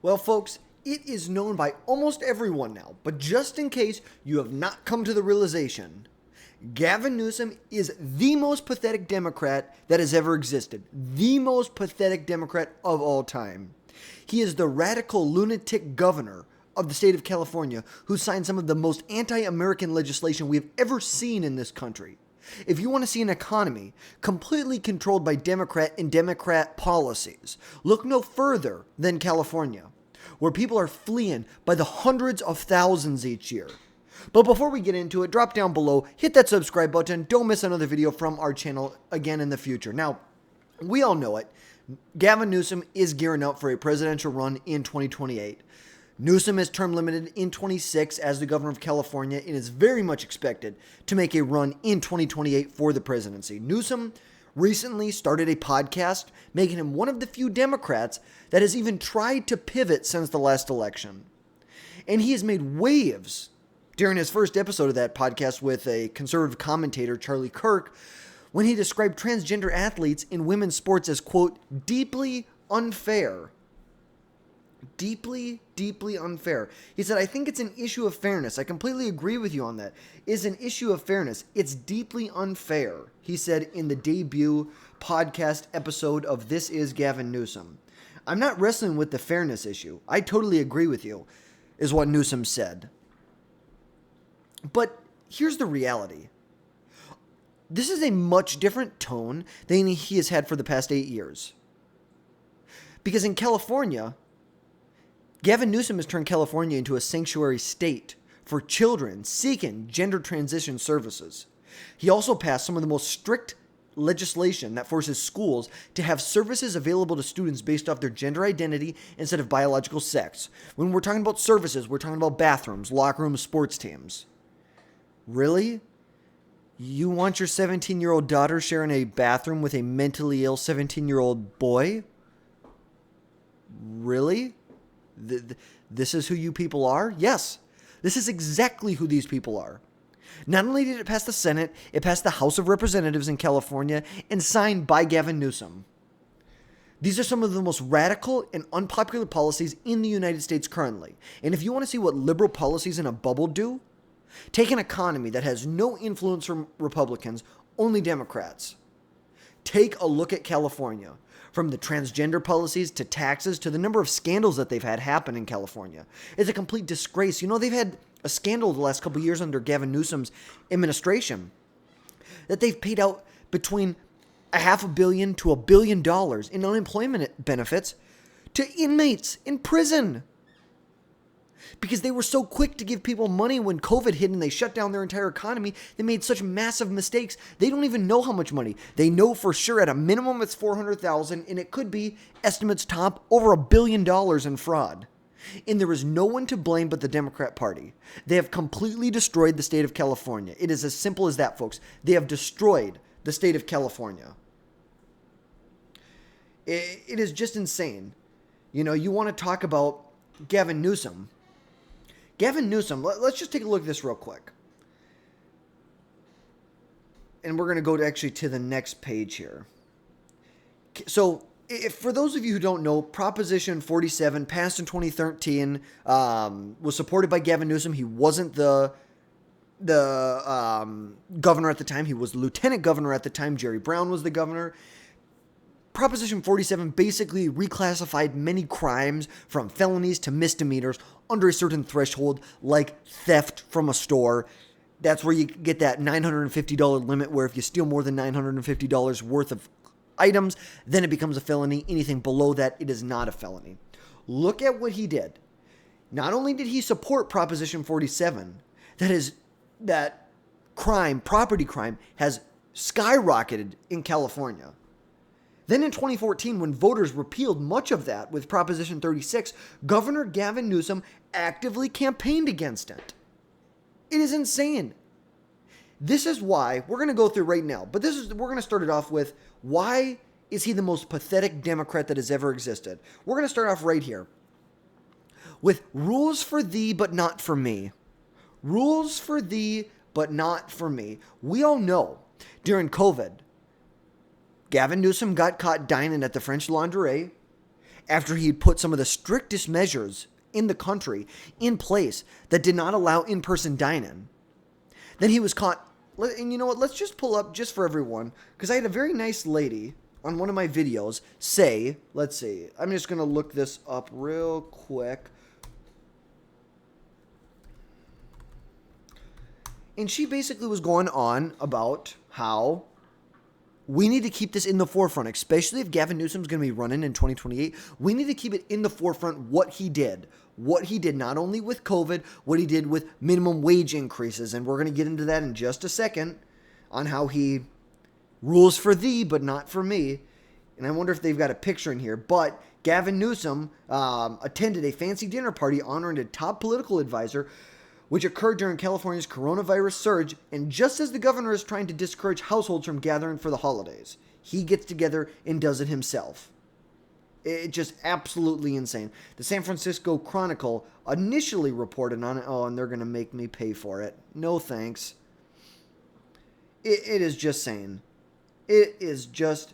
Well, folks, it is known by almost everyone now, but just in case you have not come to the realization, Gavin Newsom is the most pathetic Democrat that has ever existed. The most pathetic Democrat of all time. He is the radical lunatic governor of the state of California who signed some of the most anti-American legislation we have ever seen in this country. If you want to see an economy completely controlled by Democrat and Democrat policies, look no further than California, where people are fleeing by the hundreds of thousands each year. But before we get into it, drop down below, hit that subscribe button, don't miss another video from our channel again in the future. Now, we all know it. Gavin Newsom is gearing up for a presidential run in 2028. Newsom is term limited in 26 as the governor of California and is very much expected to make a run in 2028 for the presidency. Newsom recently started a podcast, making him one of the few Democrats that has even tried to pivot since the last election. And he has made waves during his first episode of that podcast with a conservative commentator, Charlie Kirk, when he described transgender athletes in women's sports as, quote, deeply unfair. Deeply, deeply unfair. He said, I think it's an issue of fairness. I completely agree with you on that. It's an issue of fairness. It's deeply unfair, he said in the debut podcast episode of This Is Gavin Newsom. I'm not wrestling with the fairness issue. I totally agree with you, is what Newsom said. But here's the reality. This is a much different tone than he has had for the past 8 years. Because in California, Gavin Newsom has turned California into a sanctuary state for children seeking gender transition services. He also passed some of the most strict legislation that forces schools to have services available to students based off their gender identity instead of biological sex. When we're talking about services, we're talking about bathrooms, locker rooms, sports teams. Really? You want your 17-year-old daughter sharing a bathroom with a mentally ill 17-year-old boy? Really? This is who you people are? Yes, this is exactly who these people are. Not only did it pass the Senate, it passed the House of Representatives in California and signed by Gavin Newsom. These are some of the most radical and unpopular policies in the United States currently. And if you want to see what liberal policies in a bubble do, take an economy that has no influence from Republicans, only Democrats. Take a look at California. From the transgender policies to taxes to the number of scandals that they've had happen in California. It's a complete disgrace. You know, they've had a scandal the last couple of years under Gavin Newsom's administration that they've paid out between $500 million to $1 billion in unemployment benefits to inmates in prison. Because they were so quick to give people money when COVID hit and they shut down their entire economy, they made such massive mistakes. They don't even know how much money. They know for sure at a minimum it's $400,000, and it could be, estimates top, over $1 billion in fraud. And there is no one to blame but the Democrat Party. They have completely destroyed the state of California. It is as simple as that, folks. They have destroyed the state of California. It is just insane. You know, you want to talk about Gavin Newsom. Gavin Newsom, let's just take a look at this real quick. And we're going to go to the next page here. So, for those of you who don't know, Proposition 47 passed in 2013, was supported by Gavin Newsom. He wasn't the governor at the time. He was the lieutenant governor at the time. Jerry Brown was the governor. Proposition 47 basically reclassified many crimes from felonies to misdemeanors under a certain threshold, like theft from a store. That's where you get that $950 limit, where if you steal more than $950 worth of items, then it becomes a felony. Anything below that, it is not a felony. Look at what he did. Not only did he support Proposition 47, that crime, property crime, has skyrocketed in California. Then in 2014, when voters repealed much of that with Proposition 36, Governor Gavin Newsom actively campaigned against it. It is insane. This is why we're going to go through right now, but we're going to start it off with why is he the most pathetic Democrat that has ever existed. We're going to start off right here with rules for thee, but not for me. Rules for thee, but not for me. We all know during COVID, Gavin Newsom got caught dining at the French Laundry, after he had put some of the strictest measures in the country in place that did not allow in-person dining. Then he was caught. And you know what? Let's just pull up just for everyone, because I had a very nice lady on one of my videos say, let's see, I'm just going to look this up real quick. And she basically was going on about how we need to keep this in the forefront, especially if Gavin Newsom's going to be running in 2028. We need to keep it in the forefront what he did. What he did not only with COVID, what he did with minimum wage increases. And we're going to get into that in just a second on how he rules for thee, but not for me. And I wonder if they've got a picture in here. But Gavin Newsom attended a fancy dinner party honoring a top political advisor, which occurred during California's coronavirus surge, and just as the governor is trying to discourage households from gathering for the holidays, he gets together and does it himself. It's just absolutely insane. The San Francisco Chronicle initially reported on it. Oh, and they're going to make me pay for it. No thanks. It is just sane. It is just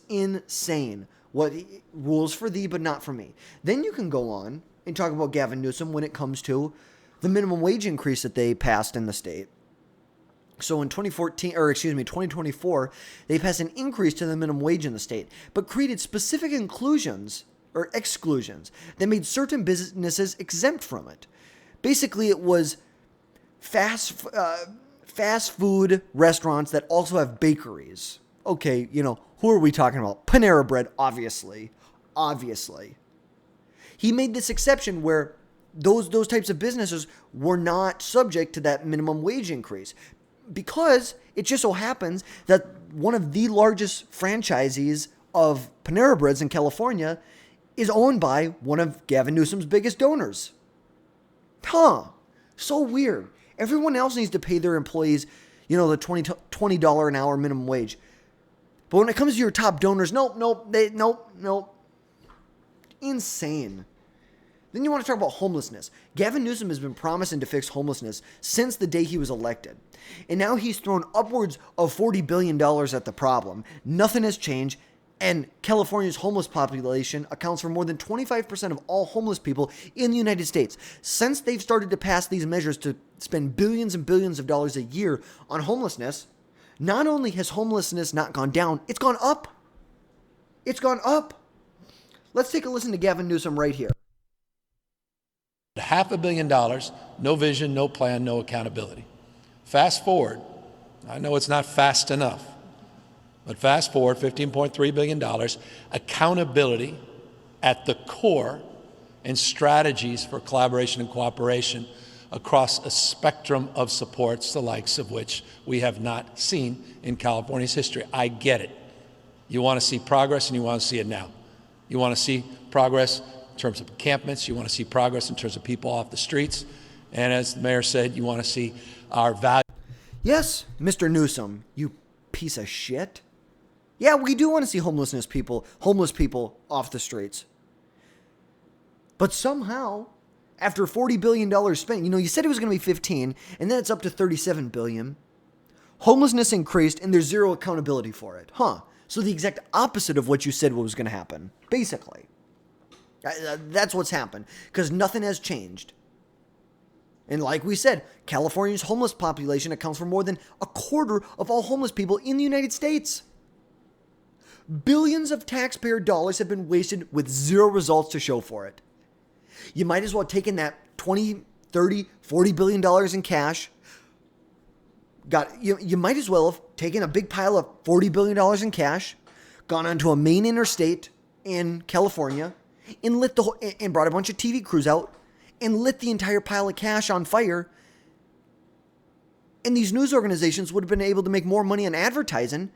insane what rules for thee, but not for me. Then you can go on and talk about Gavin Newsom when it comes to the minimum wage increase that they passed in the state. So in 2024, they passed an increase to the minimum wage in the state, but created specific exclusions that made certain businesses exempt from it. Basically, it was fast food restaurants that also have bakeries. Okay, who are we talking about? Panera Bread, obviously. He made this exception where those types of businesses were not subject to that minimum wage increase, because it just so happens that one of the largest franchisees of Panera Breads in California is owned by one of Gavin Newsom's biggest donors. So weird. Everyone else needs to pay their employees, the $20 an hour minimum wage. But when it comes to your top donors, nope. Insane. Then you want to talk about homelessness. Gavin Newsom has been promising to fix homelessness since the day he was elected. And now he's thrown upwards of $40 billion at the problem. Nothing has changed. And California's homeless population accounts for more than 25% of all homeless people in the United States. Since they've started to pass these measures to spend billions and billions of dollars a year on homelessness, not only has homelessness not gone down, it's gone up. Let's take a listen to Gavin Newsom right here. $500 million, no vision, no plan, no accountability. Fast forward, I know it's not fast enough, but fast forward, $15.3 billion, accountability at the core, and strategies for collaboration and cooperation across a spectrum of supports, the likes of which we have not seen in California's history. I get it. You want to see progress, and you want to see it now. You want to see progress in terms of encampments. You want to see progress in terms of people off the streets. And as the mayor said, you want to see our value. Yes, Mr. Newsom, you piece of shit. Yeah, we do want to see homeless people off the streets. But somehow, after $40 billion spent, you said it was going to be 15, and then it's up to $37 billion. Homelessness increased, and there's zero accountability for it. So the exact opposite of what you said was going to happen, basically. That's what's happened, because nothing has changed. And like we said, California's homeless population accounts for more than a quarter of all homeless people in the United States. Billions of taxpayer dollars have been wasted with zero results to show for it. You might as well have taken that $20, $30, $40 billion in cash. You might as well have taken a big pile of $40 billion in cash, gone onto a main interstate in California, and and brought a bunch of TV crews out and lit the entire pile of cash on fire. And these news organizations would have been able to make more money on advertising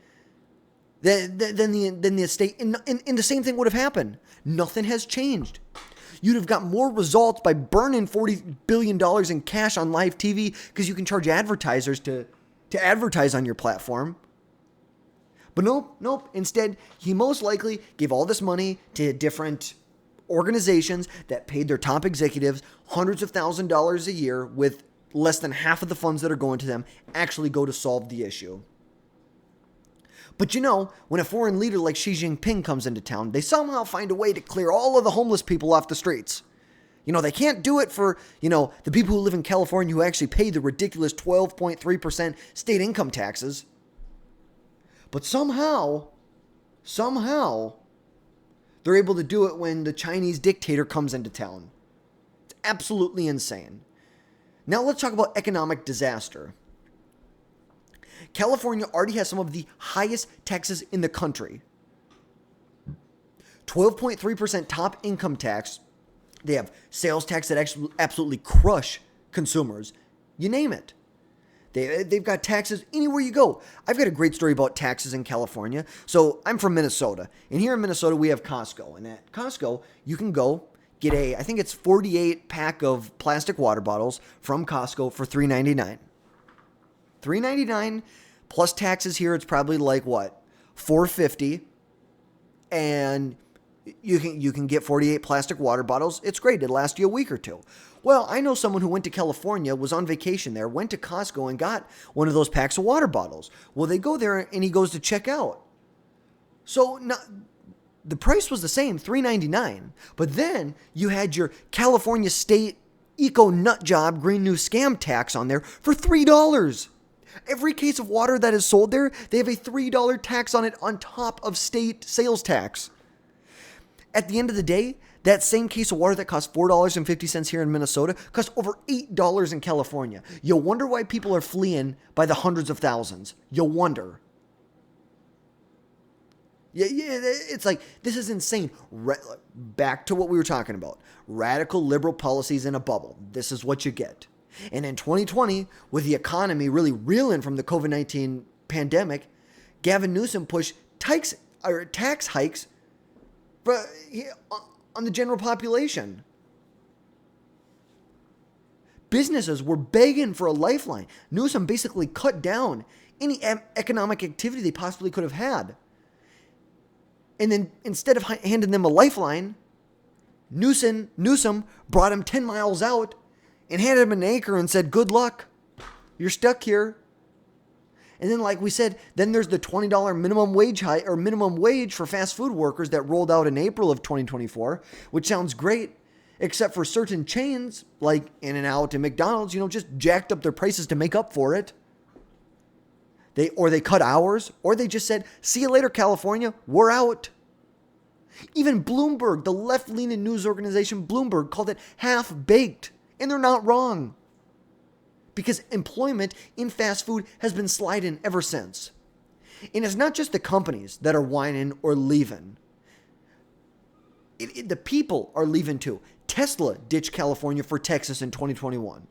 than the estate. And the same thing would have happened. Nothing has changed. You'd have got more results by burning $40 billion in cash on live TV because you can charge advertisers to advertise on your platform. But nope. Instead, he most likely gave all this money to different organizations that paid their top executives hundreds of thousands of dollars a year, with less than half of the funds that are going to them actually go to solve the issue. But when a foreign leader like Xi Jinping comes into town, they somehow find a way to clear all of the homeless people off the streets. They can't do it for, the people who live in California who actually pay the ridiculous 12.3% state income taxes. But somehow, they're able to do it when the Chinese dictator comes into town. It's absolutely insane. Now let's talk about economic disaster. California already has some of the highest taxes in the country. 12.3% top income tax. They have sales tax that actually absolutely crush consumers. You name it. They've got taxes anywhere you go. I've got a great story about taxes in California. So I'm from Minnesota. And here in Minnesota, we have Costco. And at Costco, you can go get I think it's 48 pack of plastic water bottles from Costco for $3.99. $3.99 plus taxes here, it's probably like what? $4.50. And you can get 48 plastic water bottles. It's great. It'll last you a week or two. Well, I know someone who went to California, was on vacation there, went to Costco and got one of those packs of water bottles. Well, they go there and he goes to check out. So the price was the same, $3.99. But then you had your California state eco nut job green new scam tax on there for $3. Every case of water that is sold there, they have a $3 tax on it on top of state sales tax. At the end of the day, that same case of water that costs $4.50 here in Minnesota costs over $8 in California. You'll wonder why people are fleeing by the hundreds of thousands. You'll wonder. Yeah, it's like, this is insane. Back to what we were talking about. Radical liberal policies in a bubble. This is what you get. And in 2020, with the economy really reeling from the COVID-19 pandemic, Gavin Newsom pushed tax hikes on the general population. Businesses were begging for a lifeline. Newsom basically cut down any economic activity they possibly could have had. And then instead of handing them a lifeline, Newsom brought him 10 miles out and handed him an acre and said, good luck. You're stuck here. And then, like we said, then there's the $20 minimum wage hike or minimum wage for fast food workers that rolled out in April of 2024, which sounds great, except for certain chains like In-N-Out and McDonald's, just jacked up their prices to make up for it. They cut hours, or they just said, see you later, California, we're out. Even Bloomberg, the left-leaning news organization Bloomberg, called it half-baked, and they're not wrong. Because employment in fast food has been sliding ever since. And it's not just the companies that are whining or leaving. The people are leaving too. Tesla ditched California for Texas in 2021.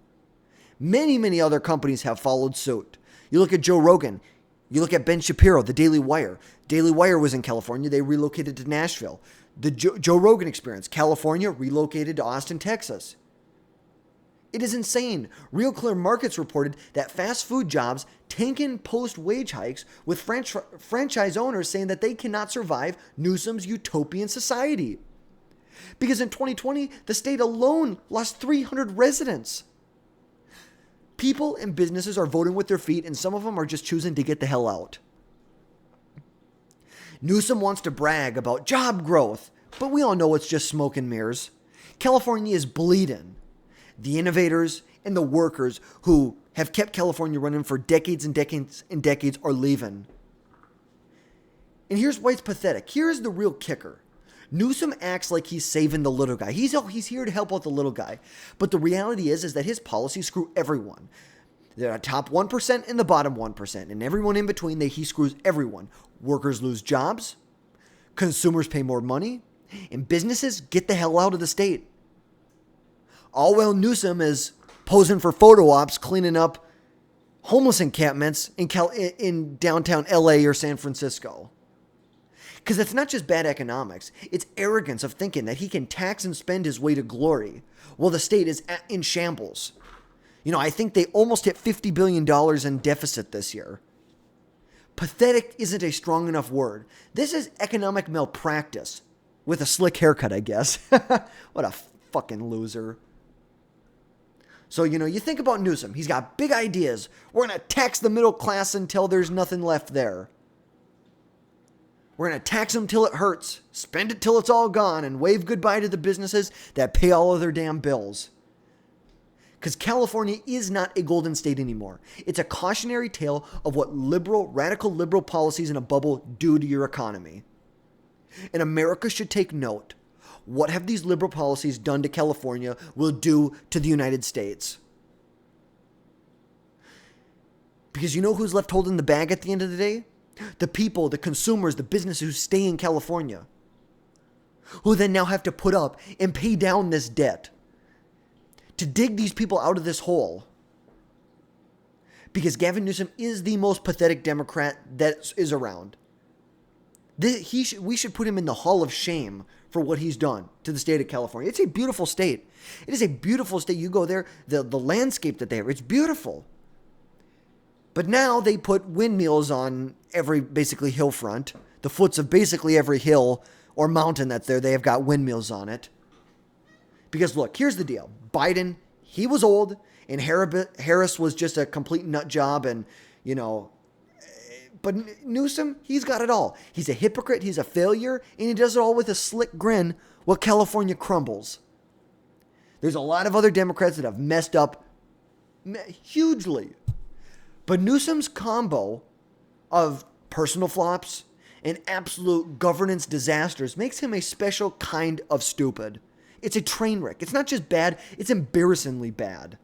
Many, many other companies have followed suit. You look at Joe Rogan. You look at Ben Shapiro, the Daily Wire. Daily Wire was in California. They relocated to Nashville. The Joe Rogan Experience, California, relocated to Austin, Texas. It is insane. Real Clear Markets reported that fast food jobs tanking post-wage hikes, with franchise owners saying that they cannot survive Newsom's utopian society. Because in 2020, the state alone lost 300 residents. People and businesses are voting with their feet, and some of them are just choosing to get the hell out. Newsom wants to brag about job growth, but we all know it's just smoke and mirrors. California is bleeding. The innovators and the workers who have kept California running for decades and decades and decades are leaving. And here's why it's pathetic. Here's the real kicker. Newsom acts like he's saving the little guy. He's here to help out the little guy. But the reality is that his policies screw everyone. The top 1% and the bottom 1%. And everyone in between, he screws everyone. Workers lose jobs. Consumers pay more money. And businesses get the hell out of the state. All while Newsom is posing for photo ops, cleaning up homeless encampments in downtown LA or San Francisco. Because it's not just bad economics. It's arrogance of thinking that he can tax and spend his way to glory while the state is in shambles. I think they almost hit $50 billion in deficit this year. Pathetic isn't a strong enough word. This is economic malpractice with a slick haircut, I guess. What a fucking loser. So, you think about Newsom. He's got big ideas. We're going to tax the middle class until there's nothing left there. We're going to tax them till it hurts, spend it till it's all gone, and wave goodbye to the businesses that pay all of their damn bills. Because California is not a golden state anymore. It's a cautionary tale of what radical liberal policies in a bubble do to your economy. And America should take note. What have these liberal policies done to California will do to the United States? Because you know who's left holding the bag at the end of the day? The people, the consumers, the businesses who stay in California. Who then now have to put up and pay down this debt. To dig these people out of this hole. Because Gavin Newsom is the most pathetic Democrat that is around. We should put him in the Hall of Shame for what he's done to the state of California. It's a beautiful state. It is a beautiful state. You go there, the landscape that they have, it's beautiful. But now they put windmills on every basically hillfront. The foots of basically every hill or mountain that's there, they have got windmills on it. Because look, here's the deal. Biden, he was old, and Harris was just a complete nut job, and, you know, but Newsom, he's got it all. He's a hypocrite, he's a failure, and he does it all with a slick grin while California crumbles. There's a lot of other Democrats that have messed up hugely. But Newsom's combo of personal flops and absolute governance disasters makes him a special kind of stupid. It's a train wreck. It's not just bad, it's embarrassingly bad.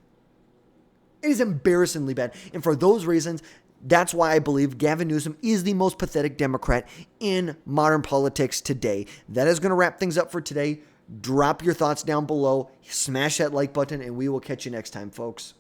It is embarrassingly bad. And for those reasons, that's why I believe Gavin Newsom is the most pathetic Democrat in modern politics today. That is going to wrap things up for today. Drop your thoughts down below, smash that like button, and we will catch you next time, folks.